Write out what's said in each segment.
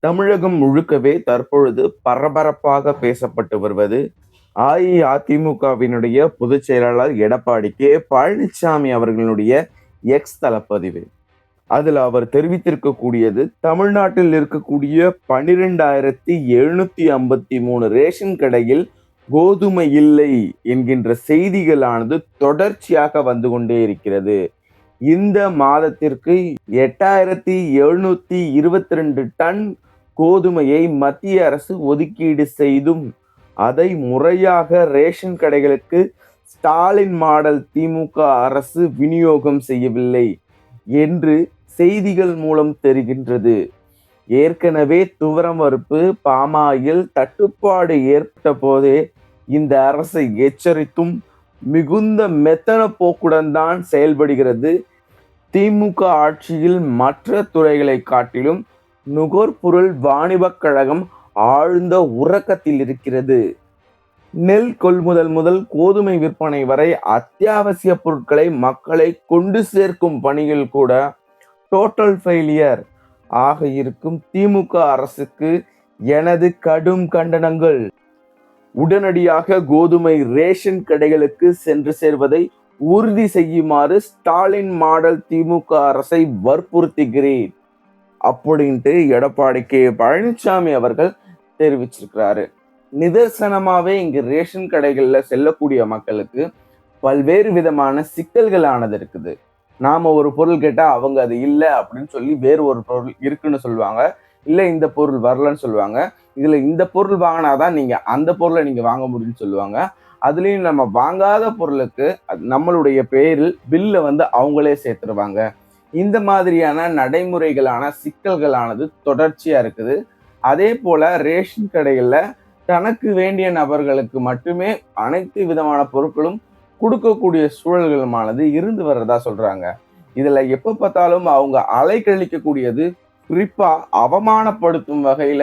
தமிழகம் முழுக்கவே தற்பொழுது பரபரப்பாக பேசப்பட்டு வருவது அஇஅதிமுகவினுடைய பொதுச் செயலாளர் எடப்பாடி கே பழனிசாமி அவர்களுடைய எக்ஸ் தளப்பதிவு. அதுல அவர் தெரிவித்திருக்கக்கூடியது, தமிழ்நாட்டில் இருக்கக்கூடிய 12,753 ரேஷன் கடையில் கோதுமை இல்லை என்கின்ற செய்திகளானது தொடர்ச்சியாக வந்து கொண்டே இருக்கிறது. இந்த மாதத்திற்கு 8,722 டன் கோதுமையை மத்திய அரசு ஒதுக்கீடு செய்தும் அதை முறையாக ரேஷன் கடைகளுக்கு ஸ்டாலின் மாடல் திமுக அரசு விநியோகம் செய்யவில்லை என்று செய்திகள் மூலம் தெரிகின்றது. ஏற்கனவே துவரம் பருப்பு, பாமாயில் தட்டுப்பாடு ஏற்பட்ட போதே இந்த அரசை எச்சரித்தும் மிகுந்த மெத்தன போக்குடன் தான் செயல்படுகிறது. திமுக ஆட்சியில் மற்ற துறைகளை காட்டிலும் நுகர்பொருள் வாணிபக் கழகம் ஆழ்ந்த உறக்கத்தில் இருக்கிறது. நெல் கொள்முதல் முதல் கோதுமை விற்பனை வரை அத்தியாவசிய பொருட்களை மக்களை கொண்டு சேர்க்கும் பணியில் கூட டோட்டல் ஃபெயிலியர் ஆக இருக்கும் திமுக அரசுக்கு எனது கடும் கண்டனங்கள். உடனடியாக கோதுமை ரேஷன் கடைகளுக்கு சென்று சேர்வதை உறுதி செய்யுமாறு ஸ்டாலின் மாடல் திமுக அரசை வற்புறுத்துகிறேன் அப்படின்ட்டு எடப்பாடி கே பழனிசாமி அவர்கள் தெரிவிச்சிருக்கிறாரு. நிதர்சனமாவே இங்கு ரேஷன் கடைகள்ல செல்லக்கூடிய மக்களுக்கு பல்வேறு விதமான சிக்கல்களானது இருக்குது. நாம ஒரு பொருள் கேட்டா அவங்க அது இல்லை அப்படின்னு சொல்லி வேறு ஒரு பொருள் இருக்குன்னு சொல்லுவாங்க, இல்லை இந்த பொருள் வரலன்னு சொல்லுவாங்க. இதுல இந்த பொருள் வாங்கினாதான் நீங்க அந்த பொருளை நீங்க வாங்க முடியும்னு சொல்லுவாங்க. அதுலயும் நம்ம வாங்காத பொருளுக்கு நம்மளுடைய பேரில் பில்லை அவங்களே சேர்த்துருவாங்க. இந்த மாதிரியான நடைமுறைகளான சிக்கல்களானது தொடர்ச்சியா இருக்குது. அதே போல ரேஷன் கடைகள்ல தனக்கு வேண்டிய நபர்களுக்கு மட்டுமே அனைத்து விதமான பொருட்களும் கொடுக்கக்கூடிய சூழல்களுமானது இருந்து வர்றதா சொல்றாங்க. இதுல எப்ப பார்த்தாலும் அவங்க அலைக்கழிக்கக்கூடியது, குறிப்பா அவமானப்படுத்தும் வகையில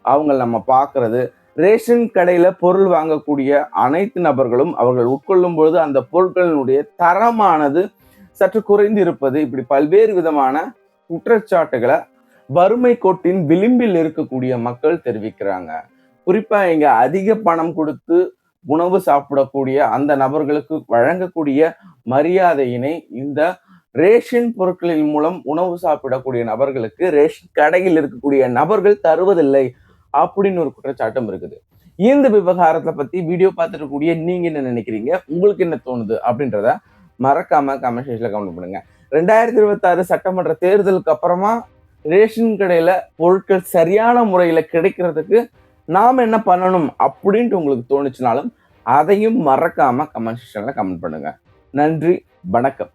அவங்க நம்ம பார்க்கறது. ரேஷன் கடையில பொருள் வாங்கக்கூடிய அனைத்து நபர்களும் அவர்கள் உட்கொள்ளும் பொழுது அந்த பொருட்களினுடைய தரமானது சற்று குறைந்து இருப்பது, இப்படி பல்வேறு விதமான குற்றச்சாட்டுகளை வறுமை கோட்டின் விளிம்பில் இருக்கக்கூடிய மக்கள் தெரிவிக்கிறாங்க. குறிப்பா இங்க அதிக பணம் கொடுத்து உணவு சாப்பிடக்கூடிய அந்த நபர்களுக்கு வழங்கக்கூடிய மரியாதையினை இந்த ரேஷன் பொருட்களின் மூலம் உணவு சாப்பிடக்கூடிய நபர்களுக்கு ரேஷன் கடையில் இருக்கக்கூடிய நபர்கள் தருவதில்லை அப்படின்னு ஒரு குற்றச்சாட்டும் இருக்குது. இந்த விவகாரத்தை பத்தி வீடியோ பார்த்துட்டு கூடிய நீங்க என்ன நினைக்கிறீங்க, உங்களுக்கு என்ன தோணுது அப்படின்றத மறக்காம கமெண்ட் செக்ஷன்ல கமெண்ட் பண்ணுங்க. 2026 சட்டமன்ற தேர்தலுக்கு அப்புறமா ரேஷன் கடையில பொருட்கள் சரியான முறையில கிடைக்கிறதுக்கு நாம என்ன பண்ணணும் அப்படின்ட்டு உங்களுக்கு தோணுச்சுனாலும் அதையும் மறக்காம கமெண்ட் செக்ஷன்ல கமெண்ட் பண்ணுங்க. நன்றி, வணக்கம்.